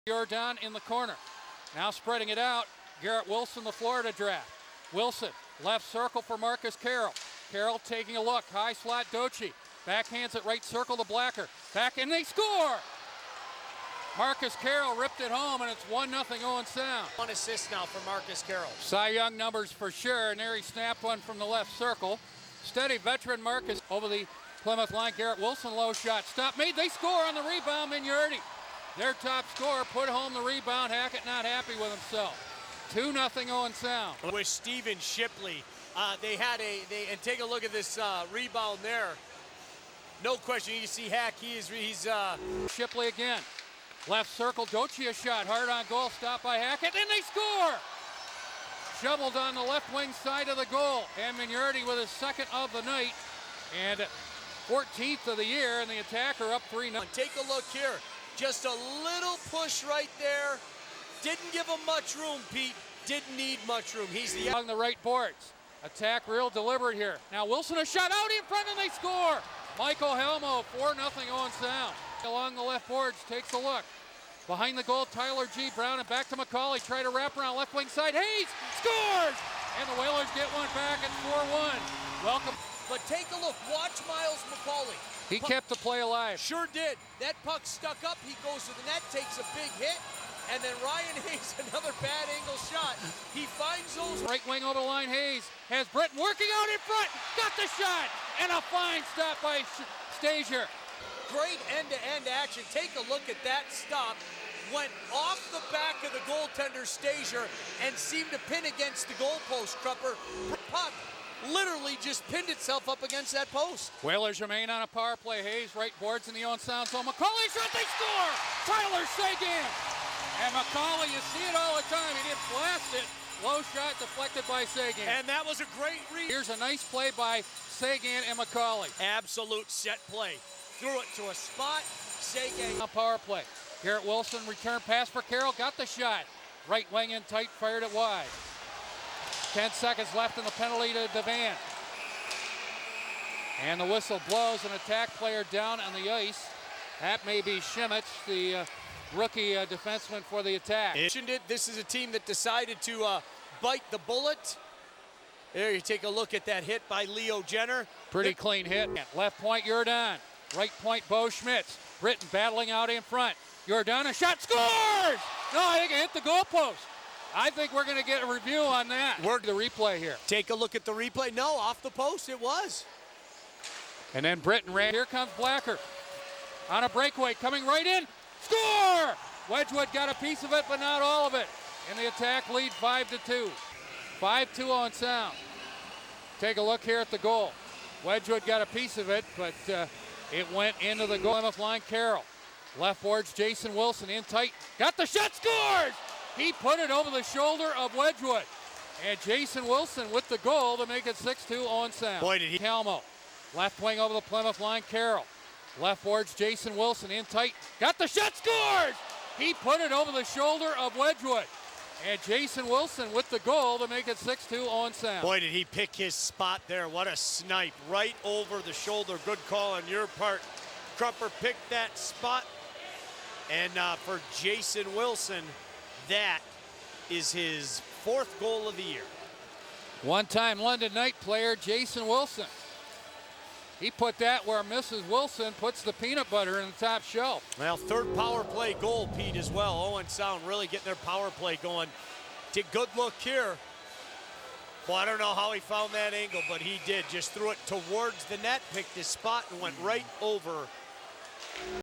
Jordan in the corner. Now spreading it out. Garrett Wilson, the Florida draft. Wilson, left circle for Marcus Carroll. Carroll taking a look. High slot Dochi. Backhands it right circle to Blacker. Back and they score! Marcus Carroll ripped it home, and it's 1-0 Owen Sound. 1 assist now for Marcus Carroll. Cy Young numbers for sure, and there he snapped one from the left circle. Steady veteran Marcus over the Plymouth line. Garrett Wilson, low shot. Stop made. They score on the rebound. Mignardi, their top scorer, put home the rebound. Hackett not happy with himself. 2-0 Owen Sound. With Stephen Shipley, and take a look at this rebound there. No question, you can see Hack. He's Shipley again. Left circle, Dochi a shot, hard on goal, stopped by Hackett, and they score! Shoveled on the left wing side of the goal, and Mignardi with his second of the night, and 14th of the year, and the attacker up 3-0. Take a look here, just a little push right there. Didn't give him much room, Pete. Didn't need much room. He's the on the right boards. Attack real deliberate here. Now Wilson a shot out in front, and they score! Michael Helmo, 4-0 Owen Sound. Along the left boards, takes a look. Behind the goal, Tyler G. Brown, and back to McCauley. Try to wrap around left wing side. Hayes scores! And the Whalers get one back at 4-1. Welcome. But take a look. Watch Miles McCauley. He kept the play alive. Sure did. That puck stuck up. He goes to the net, takes a big hit. And then Ryan Hayes, another bad angle shot. He finds those. Right wing over the line, Hayes has Britton working out in front. Got the shot. And a fine stop by Stasier. Great end-to-end action. Take a look at that stop. Went off the back of the goaltender Stasier and seemed to pin against the goalpost. Crupper. Puck literally just pinned itself up against that post. Whalers remain on a power play. Hayes right boards in the Owen Sound zone. McCauley shot, they score! Tyler Seguin. And McCauley, you see it all the time. He didn't blast it. Low shot deflected by Seguin. And that was a great read. Here's a nice play by Seguin and McCauley. Absolute set play. Threw it to a spot. Seguin. Power play. Garrett Wilson return pass for Carroll. Got the shot. Right wing in tight. Fired it wide. 10 seconds left in the penalty to Devan. And the whistle blows. An attack player down on the ice. That may be Schmitz, the rookie defenseman for the attack. This is a team that decided to bite the bullet. There you take a look at that hit by Leo Jenner. Pretty clean hit. Left point, Jordan. Right point, Bo Schmitz. Britton battling out in front. Jordan, a shot, scores! No, I think it hit the goalpost. I think we're going to get a review on that. We're the replay here. Take a look at the replay. No, off the post it was. And then Britton ran. Here comes Blacker. On a breakaway, coming right in. Score! Wedgwood got a piece of it, but not all of it. And the attack lead 5-2. 5-2 Owen Sound. Take a look here at the goal. Wedgwood got a piece of it, but it went into the goal. Plymouth line, Carroll. Left boards, Jason Wilson in tight. Got the shot, scores! He put it over the shoulder of Wedgwood. And Jason Wilson with the goal to make it 6-2 Owen Sound. Boy, did he. Helmo. Left wing over the Plymouth line, Carroll. Left boards, Jason Wilson in tight. Got the shot, scores! He put it over the shoulder of Wedgwood. And Jason Wilson with the goal to make it 6-2 Owen Sound. Boy, did he pick his spot there. What a snipe. Right over the shoulder. Good call on your part. Crupper picked that spot. And for Jason Wilson, that is his 4th goal of the year. One-time London Knight player, Jason Wilson. He put that where Mrs. Wilson puts the peanut butter in the top shelf. Well, 3rd power play goal, Pete, as well. Owen Sound really getting their power play going. Take good look here. Well, I don't know how he found that angle, but he did. Just threw it towards the net, picked his spot, and went right over